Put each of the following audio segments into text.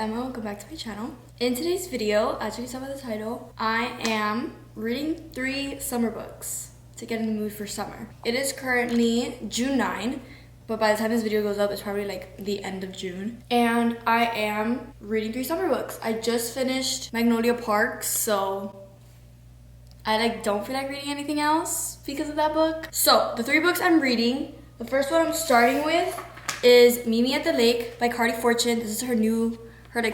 Emma, welcome back to my channel. In today's video, as you can tell by the title, I am reading 3 summer books to get in the mood for summer. It is currently June 9, but by the time this video goes up, it's probably like the end of June. And I am reading 3 summer books. I just finished Magnolia Park, so I don't feel like reading anything else because of that book. So the 3 books I'm reading, the first one I'm starting with is Meet Me at the Lake by Carly Fortune. This is her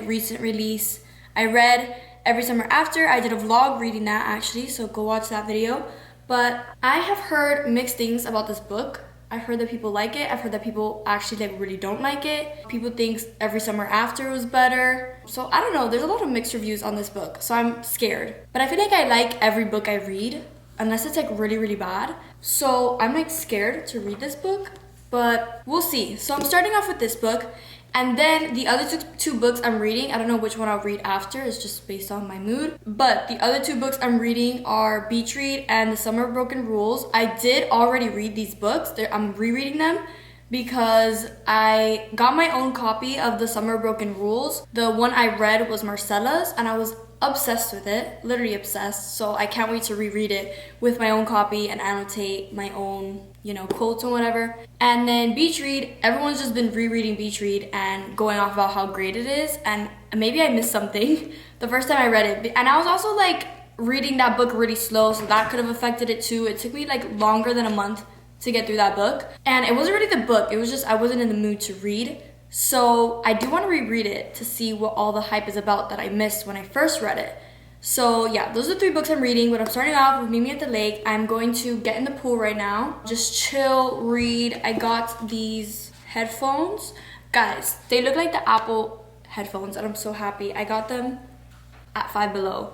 recent release. I read Every Summer After. I did a vlog reading that actually, so go watch that video. But I have heard mixed things about this book. I've heard that people like it. I've heard that people actually really don't like it. People think Every Summer After was better. So I don't know, there's a lot of mixed reviews on this book, so I'm scared. But I feel like I like every book I read, unless it's really bad. So I'm scared to read this book, but we'll see. So I'm starting off with this book, and then the other two books I'm reading, I don't know which one I'll read after, it's just based on my mood. But the other 2 books I'm reading are Beach Read and The Summer of Broken Rules. I did already read these books. I'm rereading them because I got my own copy of The Summer of Broken Rules. The one I read was Marcella's, and I was obsessed with it, literally obsessed. So I can't wait to reread it with my own copy and annotate my own, quotes and whatever. And then Beach Read, everyone's just been rereading Beach Read and going off about how great it is. And maybe I missed something the first time I read it. And I was also reading that book really slow, so that could have affected it too. It took me longer than a month to get through that book. And it wasn't really the book, it was just I wasn't in the mood to read. So I do want to reread it to see what all the hype is about that I missed when I first read it. So yeah, those are the 3 books I'm reading, but I'm starting off with Meet Me at the Lake. I'm going to get in the pool right now, just chill, read. I got these headphones. Guys, they look like the Apple headphones, and I'm so happy. I got them at Five Below.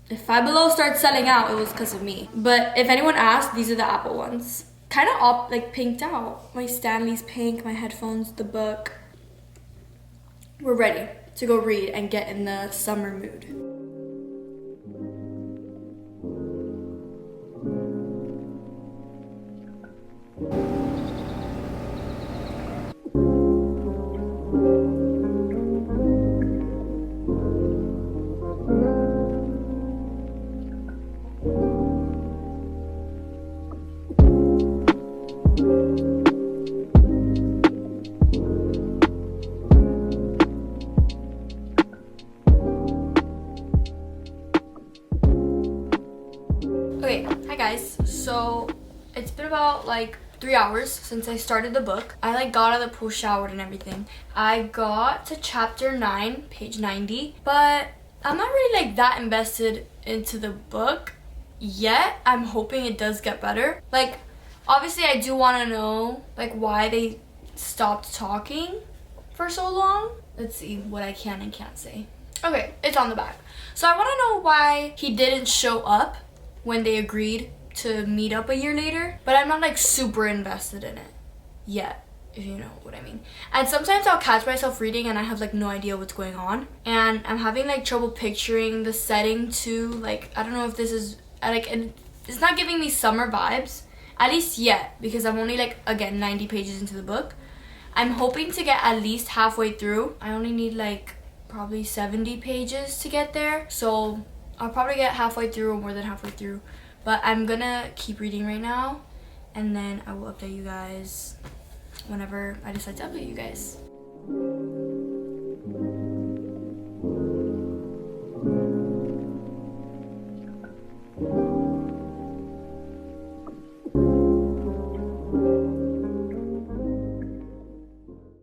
If Five Below starts selling out, it was because of me. But if anyone asked, these are the Apple ones. Kind of all pinked out. My Stanley's pink, my headphones, the book. We're ready to go read and get in the summer mood. Okay, hi guys. So it's been about 3 hours since I started the book. I got out of the pool, showered and everything. I got to chapter 9, page 90, but I'm not really that invested into the book yet. I'm hoping it does get better. Obviously I do want to know why they stopped talking for so long. Let's see what I can and can't say. Okay, it's on the back. So I want to know why he didn't show up when they agreed to meet up a year later, but I'm not super invested in it yet, if you know what I mean. And sometimes I'll catch myself reading and I have no idea what's going on, and I'm having trouble picturing the setting too. I don't know if this is it's not giving me summer vibes, at least yet, because I'm only again 90 pages into the book. I'm hoping to get at least halfway through. I only need probably 70 pages to get there, so I'll probably get halfway through or more than halfway through. But I'm gonna keep reading right now, and then I will update you guys whenever I decide to update you guys.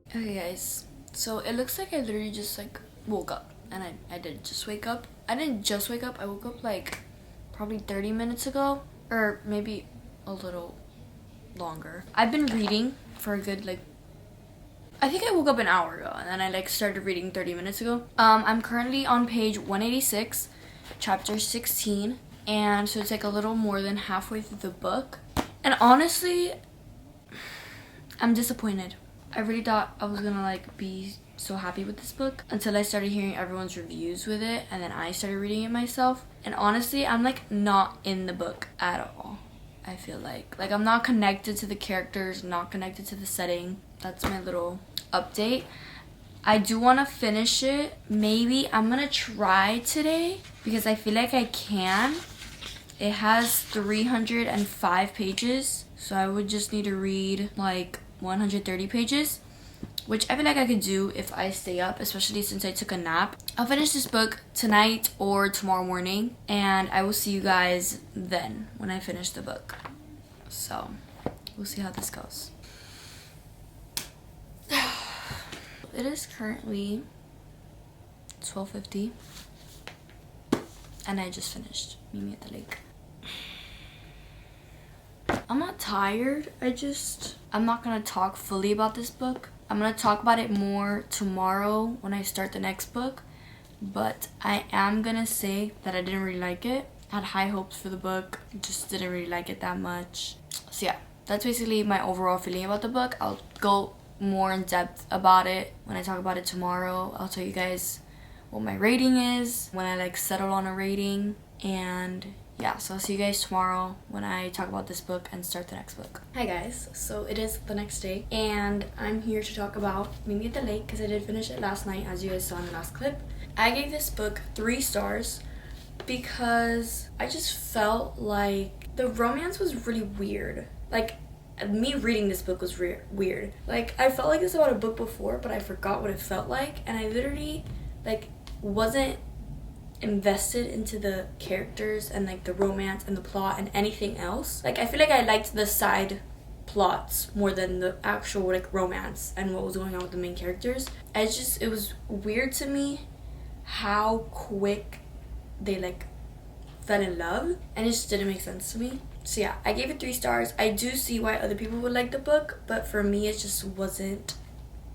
Okay guys, so it looks like I literally just woke up. And I did just wake up. I didn't just wake up. I woke up probably 30 minutes ago, or maybe a little longer. I've been reading for a good I think I woke up an hour ago, and then I started reading 30 minutes ago. I'm currently on page 186, chapter 16, and so it's a little more than halfway through the book. And honestly, I'm disappointed. I really thought I was gonna be so happy with this book until I started hearing everyone's reviews with it, and then I started reading it myself. And honestly, I'm not in the book at all. I feel like I'm not connected to the characters, not connected to the setting. That's my little update. I do want to finish it. Maybe I'm gonna try today because I feel like I can. It has 305 pages, so I would just need to read like 130 pages, which I feel like I could do if I stay up, especially since I took a nap. I'll finish this book tonight or tomorrow morning, and I will see you guys then when I finish the book. So we'll see how this goes. It is currently 12:50, and I just finished Mimi at the Lake. I'm not tired. I'm not gonna talk fully about this book. I'm gonna talk about it more tomorrow when I start the next book, but I am gonna say that I didn't really like it. I had high hopes for the book, just didn't really like it that much. So yeah, that's basically my overall feeling about the book. I'll go more in depth about it when I talk about it tomorrow. I'll tell you guys what my rating is when I like settle on a rating, and yeah, so I'll see you guys tomorrow when I talk about this book and start the next book. Hi guys, so it is the next day and I'm here to talk about Mimi at the Lake because I did finish it last night, as you guys saw in the last clip. I gave this book 3 stars because I just felt like the romance was really weird. Like, me reading this book was weird. Like, I felt like this about a book before, but I forgot what it felt like, and I literally like wasn't invested into the characters and like the romance and the plot and anything else. Like, I feel like I liked the side plots more than the actual like romance and what was going on with the main characters. It was weird to me how quick they like fell in love, and it just didn't make sense to me. So yeah, I gave it 3 stars. I do see why other people would like the book, but for me it just wasn't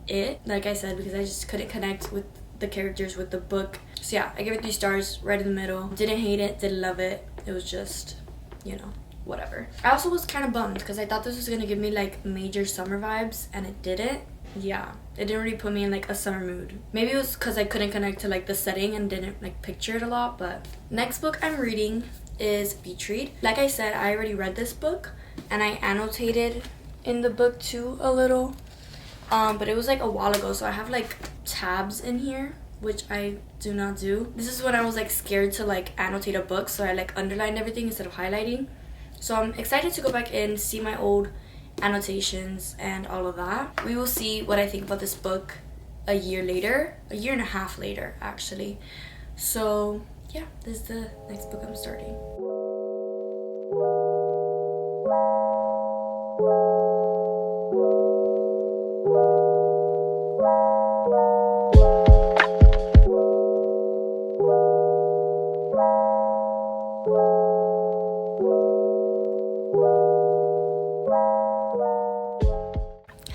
it. Like I said, because I just couldn't connect with the characters with the book. So yeah, I gave it 3 stars, right in the middle. Didn't hate it, didn't love it. It was just, you know, whatever. I also was kind of bummed because I thought this was gonna give me like major summer vibes, and it didn't. Yeah, it didn't really put me in like a summer mood. Maybe it was because I couldn't connect to like the setting and didn't like picture it a lot. But next book I'm reading is Beach Read. Like I said, I already read this book and I annotated in the book too a little, but it was like a while ago, so I have like tabs in here, which I do not do. This is when I was like scared to like annotate a book, so I like underlined everything instead of highlighting. So I'm excited to go back in, see my old annotations and all of that. We will see what I think about this book a year and a half later actually. So yeah, this is the next book I'm starting.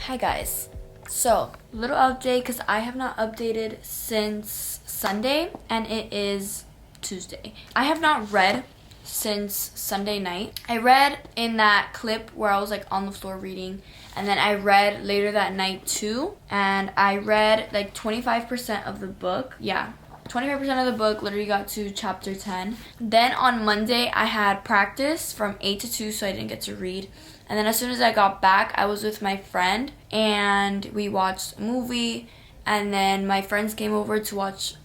Hi guys, so little update because I have not updated since Sunday and it is Tuesday. I have not read since Sunday night. I read in that clip where I was like on the floor reading, and then I read later that night too, and I read like 25% of the book. Yeah, 25% of the book, literally got to chapter 10. Then on Monday I had practice from 8 to 2, so I didn't get to read. And then as soon as I got back, I was with my friend and we watched a movie, and then my friends came over to watch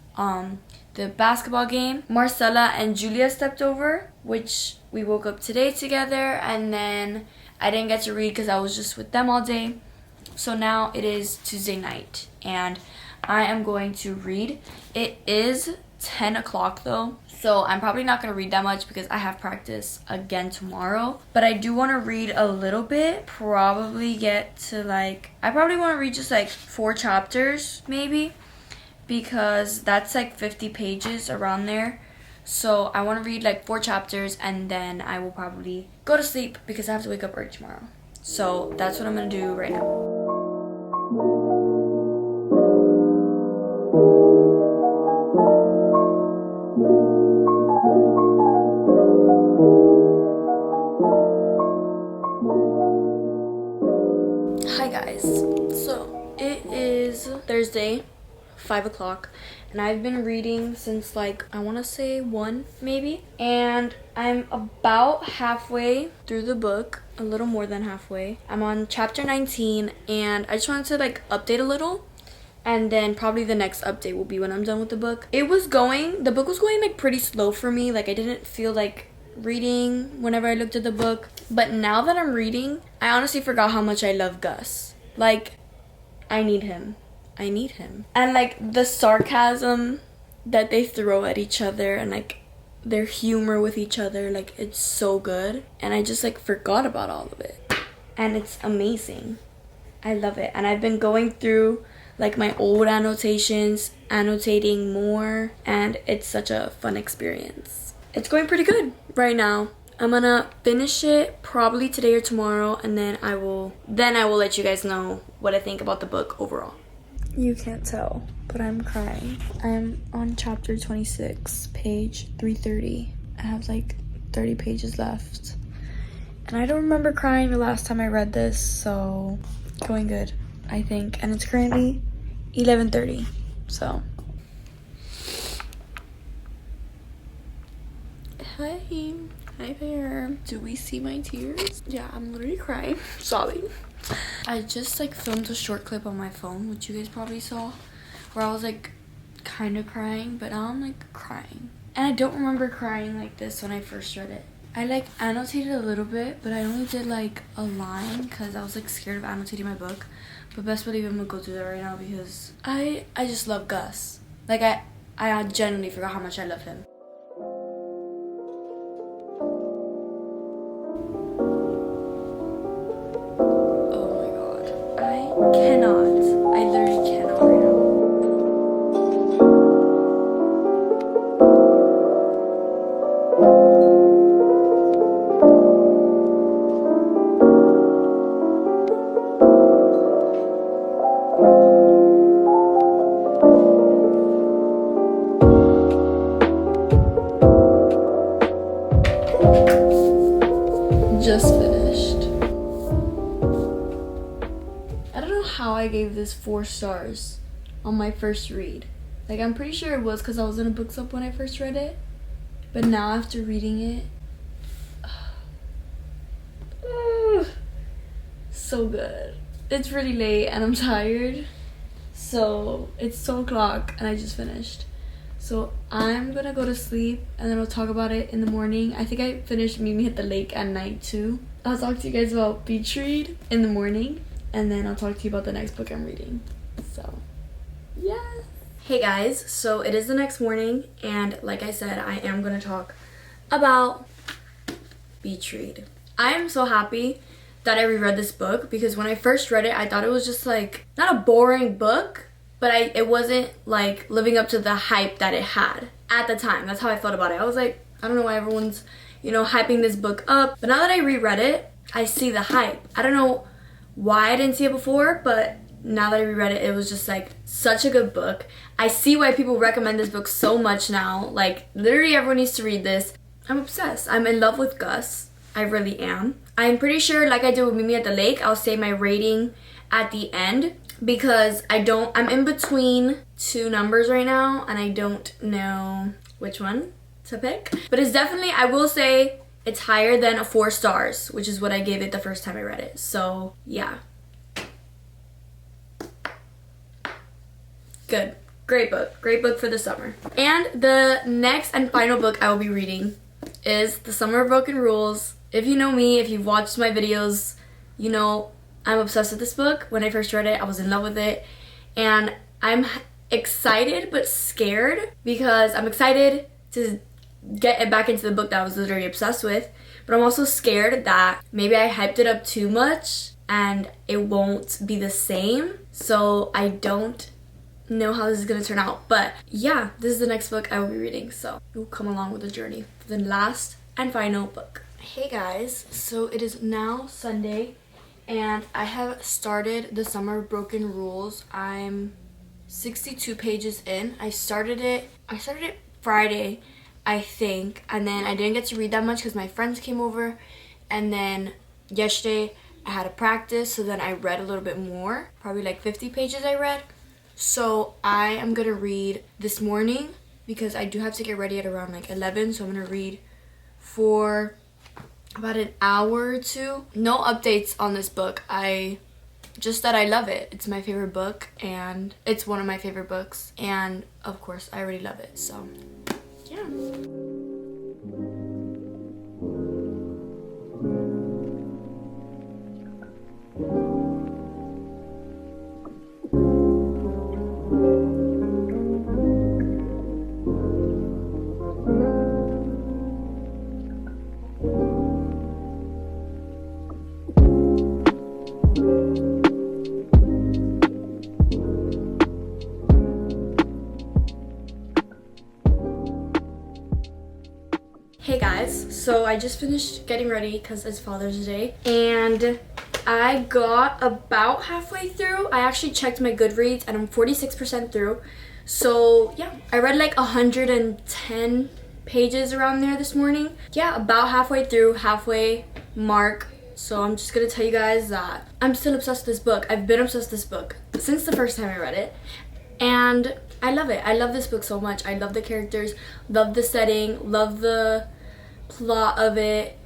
the basketball game. Marcella and Julia stepped over, which we woke up today together, and then I didn't get to read because I was just with them all day. So now it is Tuesday night and I am going to read. It is 10 o'clock though, so I'm probably not going to read that much because I have practice again tomorrow. But I do want to read a little bit, probably get to like, I probably want to read just like 4 chapters maybe, because that's like 50 pages around there. So I want to read like 4 chapters and then I will probably go to sleep because I have to wake up early tomorrow. So that's what I'm going to do right now. Hi guys, so it is Thursday, 5 o'clock, and I've been reading since like, I want to say 1 maybe, and I'm about halfway through the book, a little more than halfway. I'm on chapter 19, and I just wanted to like update a little and then probably the next update will be when I'm done with the book. The book was going like pretty slow for me. Like I didn't feel like reading whenever I looked at the book. But now that I'm reading, I honestly forgot how much I love Gus. Like, I need him. And like the sarcasm that they throw at each other and like their humor with each other, like it's so good. And I just like forgot about all of it. And it's amazing. I love it. And I've been going through like my old annotations, annotating more, and it's such a fun experience. It's going pretty good right now. I'm gonna finish it probably today or tomorrow, and then I will let you guys know what I think about the book overall. You can't tell, but I'm crying. I'm on chapter 26, page 330. I have like 30 pages left. And I don't remember crying the last time I read this, so going good, I think. And it's currently 11:30, so. Hi there. Do we see my tears? Yeah, I'm literally crying, sobbing. I just like filmed a short clip on my phone, which you guys probably saw, where I was like kind of crying, but now I'm like crying. And I don't remember crying like this when I first read it. I like annotated a little bit, but I only did like a line because I was like scared of annotating my book. But best believe I'm gonna go do that right now because I just love Gus. Like I genuinely forgot how much I love him. I literally cannot right now. Just finished. I don't know how I gave this 4 stars on my first read. Like, I'm pretty sure it was because I was in a book club when I first read it. But now after reading it, so good. It's really late and I'm tired. So it's 12 o'clock and I just finished. So I'm gonna go to sleep and then I'll talk about it in the morning. I think I finished Meet Me at the Lake at night too. I'll talk to you guys about Beach Read in the morning. And then I'll talk to you about the next book I'm reading. So, yeah. Hey guys, so it is the next morning, and like I said, I am going to talk about Beach Read. I am so happy that I reread this book because when I first read it, I thought it was just like, not a boring book, but it wasn't like living up to the hype that it had at the time. That's how I felt about it. I was like, I don't know why everyone's, hyping this book up. But now that I reread it, I see the hype. I don't know why I didn't see it before, but now that I reread it, it was just like such a good book. I see why people recommend this book so much now. Like literally everyone needs to read this. I'm obsessed. I'm in love with Gus. I really am. I'm pretty sure, like I did with Meet Me at the Lake, I'll say my rating at the end because I'm in between 2 numbers right now and I don't know which one to pick. But it's definitely, I will say, it's higher than a 4 stars, which is what I gave it the first time I read it. So, yeah. Good. Great book. Great book for the summer. And the next and final book I will be reading is The Summer of Broken Rules. If you know me, if you've watched my videos, you know I'm obsessed with this book. When I first read it, I was in love with it. And I'm excited but scared because I'm excited to get it back into the book that I was literally obsessed with, but I'm also scared that maybe I hyped it up too much and it won't be the same. So I don't know how this is gonna turn out, but yeah, this is the next book I will be reading, so you'll come along with the journey for the last and final book. Hey guys, so it is now Sunday and I have started The Summer of Broken Rules. I'm 62 pages in. I started it Friday, I think, and then I didn't get to read that much because my friends came over, and then yesterday I had a practice, so then I read a little bit more, probably like 50 pages I read. So I am gonna read this morning because I do have to get ready at around like 11, so I'm gonna read for about an hour or 2. No updates on this book. I just that I love it. It's my favorite book, and it's one of my favorite books, and of course I already love it, so yeah. Hey guys, so I just finished getting ready because it's Father's Day, and I got about halfway through. I actually checked my Goodreads and I'm 46% through. So yeah, I read like 110 pages around there this morning. Yeah, about halfway through, halfway mark. So I'm just gonna tell you guys that I'm still obsessed with this book. I've been obsessed with this book since the first time I read it. And I love it. I love this book so much. I love the characters, love the setting, love the plot of it.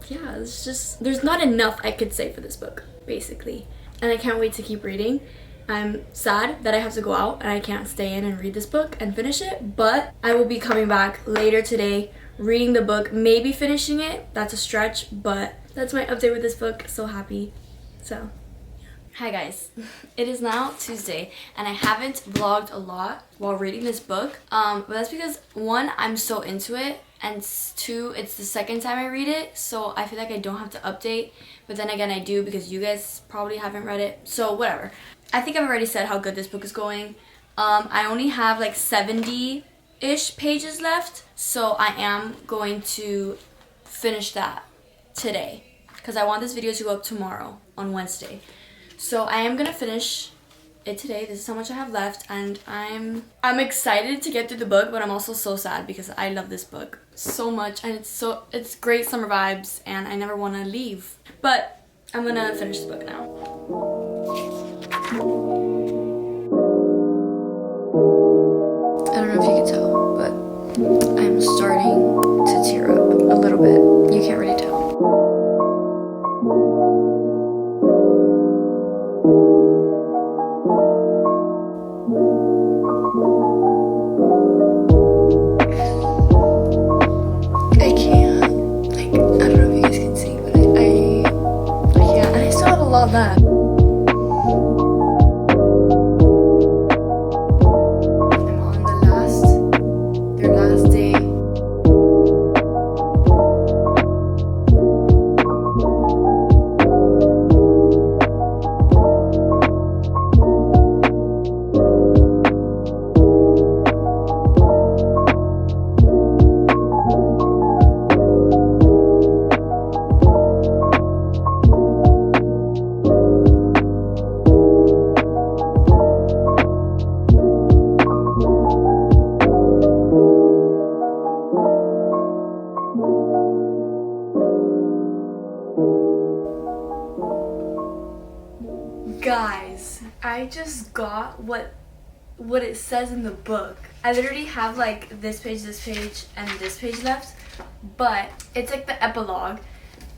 Yeah, it's just, there's not enough I could say for this book, basically. And I can't wait to keep reading. I'm sad that I have to go out and I can't stay in and read this book and finish it, but I will be coming back later today, reading the book, maybe finishing it. That's a stretch, but that's my update with this book. So happy. So hi guys, it is now Tuesday and I haven't vlogged a lot while reading this book, but that's because one, I'm so into it, and two, it's the second time I read it, so I feel like I don't have to update, but then again I do because you guys probably haven't read it, so whatever. I think I've already said how good this book is going. I only have like 70-ish pages left, so I am going to finish that today because I want this video to go up tomorrow on Wednesday. So I am gonna finish it today. This is how much I have left, and I'm excited to get through the book, but I'm also so sad because I love this book so much, and it's great summer vibes, and I never want to leave. But I'm gonna finish the book now. I don't know if you can tell, but I'm starting to tear up a little bit. You can't really tell. That. I'm on their last day. Guys, I just got what it says in the book. I literally have like this page, and this page left, but it's like the epilogue,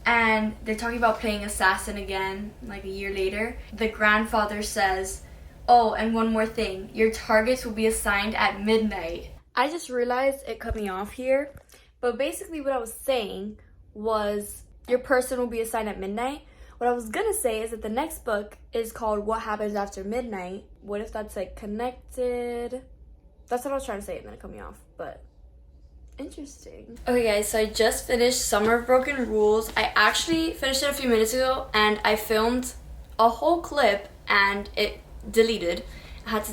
and they're talking about playing assassin again like a year later. The grandfather says, oh, and one more thing, your targets will be assigned at midnight. I just realized it cut me off here, but basically what I was saying was your person will be assigned at midnight. What I was gonna say is that the next book is called What Happens After Midnight. What if that's like connected? That's what I was trying to say, and then it cut me off, but interesting. Okay guys, so I just finished Summer of Broken Rules. I actually finished it a few minutes ago, and I filmed a whole clip and it deleted. I had to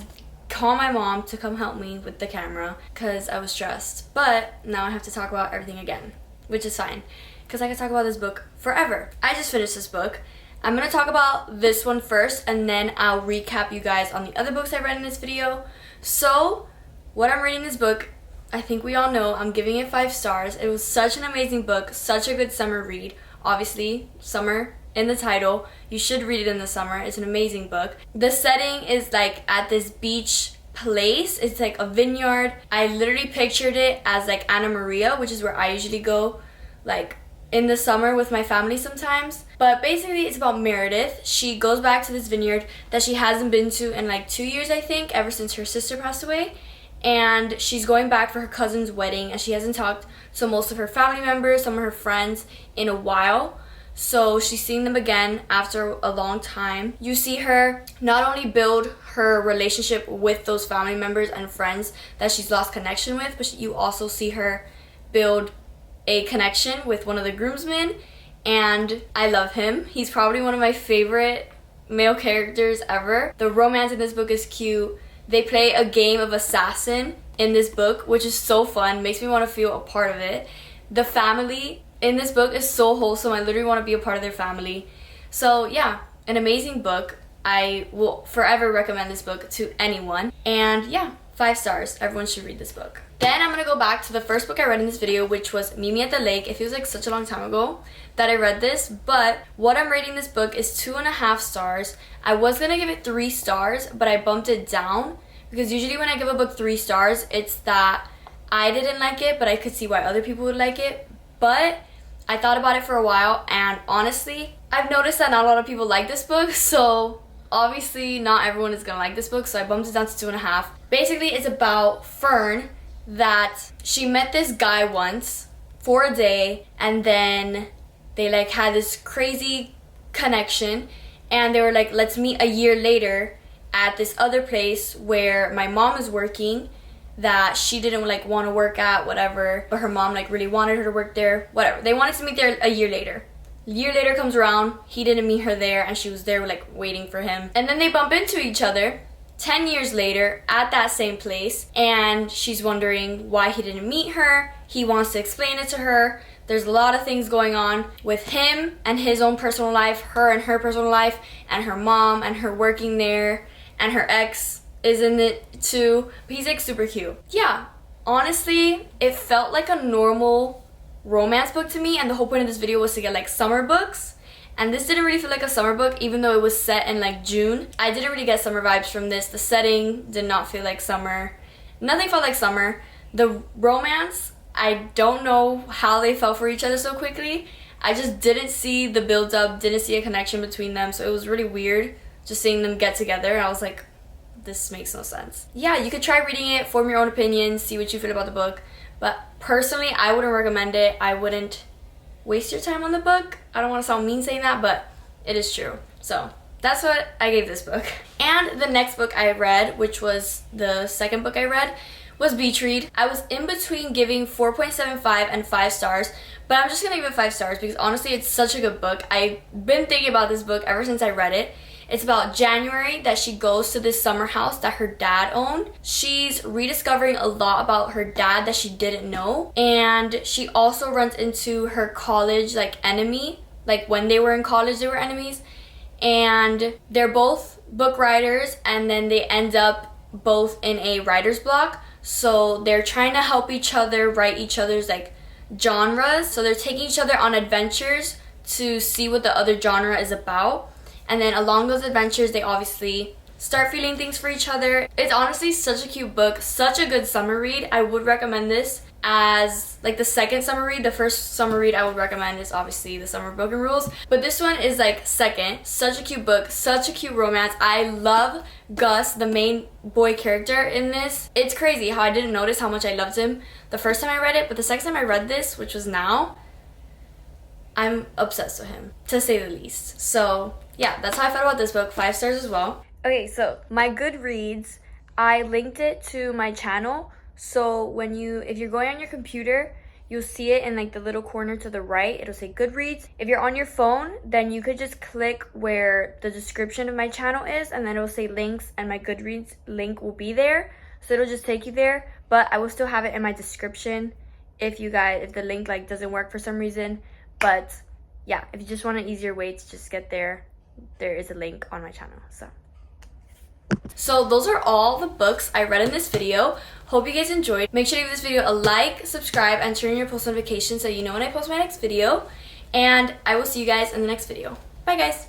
call my mom to come help me with the camera because I was stressed. But now I have to talk about everything again, which is fine, because I can talk about this book forever. I just finished this book. I'm gonna talk about this one first, and then I'll recap you guys on the other books I read in this video. So, what I'm reading this book, I think we all know, I'm giving it 5 stars. It was such an amazing book, such a good summer read. Obviously, summer in the title. You should read it in the summer. It's an amazing book. The setting is like at this beach place. It's like a vineyard. I literally pictured it as like Anna Maria, which is where I usually go like in the summer with my family sometimes. But basically it's about Meredith. She goes back to this vineyard that she hasn't been to in like 2 years, I think, ever since her sister passed away. And she's going back for her cousin's wedding, and she hasn't talked to most of her family members, some of her friends, in a while. So she's seeing them again after a long time. You see her not only build her relationship with those family members and friends that she's lost connection with, but you also see her build a connection with one of the groomsmen, and I love him. He's probably one of my favorite male characters ever. The romance in this book is cute. They play a game of assassin in this book, which is so fun, makes me want to feel a part of it. The family in this book is so wholesome. I literally want to be a part of their family. So yeah, an amazing book. I will forever recommend this book to anyone. And yeah, 5 stars. Everyone should read this book. Then I'm gonna go back to the first book I read in this video, which was Meet Me at the Lake. It feels like such a long time ago that I read this, but what I'm rating this book is 2.5 stars. I was gonna give it 3 stars, but I bumped it down because usually when I give a book 3 stars, it's that I didn't like it, but I could see why other people would like it. But I thought about it for a while, and honestly, I've noticed that not a lot of people like this book, so obviously not everyone is gonna like this book, so I bumped it down to 2.5. Basically, it's about Fern, that she met this guy once for a day, and then they like had this crazy connection, and they were like, let's meet a year later at this other place where my mom is working that she didn't like want to work at, whatever, but her mom like really wanted her to work there, whatever. They wanted to meet there a year later. A year later comes around, he didn't meet her there, and she was there like waiting for him, and then they bump into each other 10 years later at that same place, and she's wondering why he didn't meet her. He wants to explain it to her. There's a lot of things going on with him and his own personal life, her and her personal life, and her mom and her working there, and her ex is in it too. But he's like super cute. Yeah, honestly, it felt like a normal romance book to me, and the whole point of this video was to get like summer books. And this didn't really feel like a summer book, even though it was set in like June. I didn't really get summer vibes from this. The setting did not feel like summer. Nothing felt like summer. The romance, I don't know how they fell for each other so quickly. I just didn't see the build up, didn't see a connection between them. So it was really weird just seeing them get together. And I was like, this makes no sense. Yeah, you could try reading it, form your own opinion, see what you feel about the book. But personally, I wouldn't recommend it. I wouldn't waste your time on the book. I don't want to sound mean saying that, but it is true. So that's what I gave this book. And the next book I read, which was the second book I read, was Beach Read. I was in between giving 4.75 and 5 stars, but I'm just gonna give it 5 stars because honestly it's such a good book. I've been thinking about this book ever since I read it. It's about January, that she goes to this summer house that her dad owned. She's rediscovering a lot about her dad that she didn't know, and she also runs into her college like enemy. Like when they were in college they were enemies, and they're both book writers, and then they end up both in a writer's block. So they're trying to help each other write each other's like genres. So they're taking each other on adventures to see what the other genre is about. And then along those adventures, they obviously start feeling things for each other. It's honestly such a cute book, such a good summer read. I would recommend this as like the second summer read. The first summer read I would recommend is obviously The Summer of Broken Rules. But this one is like second. Such a cute book, such a cute romance. I love Gus, the main boy character in this. It's crazy how I didn't notice how much I loved him the first time I read it, but the second time I read this, which was now, I'm obsessed with him, to say the least. So yeah, that's how I felt about this book. 5 stars as well. Okay, so my Goodreads, I linked it to my channel. So if you're going on your computer, you'll see it in like the little corner to the right. It'll say Goodreads. If you're on your phone, then you could just click where the description of my channel is, and then it'll say links, and my Goodreads link will be there. So it'll just take you there, but I will still have it in my description if the link like doesn't work for some reason. But yeah, if you just want an easier way to just get there, there is a link on my channel. So those are all the books I read in this video. Hope you guys enjoyed. Make sure to give this video a like, subscribe, and turn on your post notifications so you know when I post my next video. And I will see you guys in the next video. Bye guys!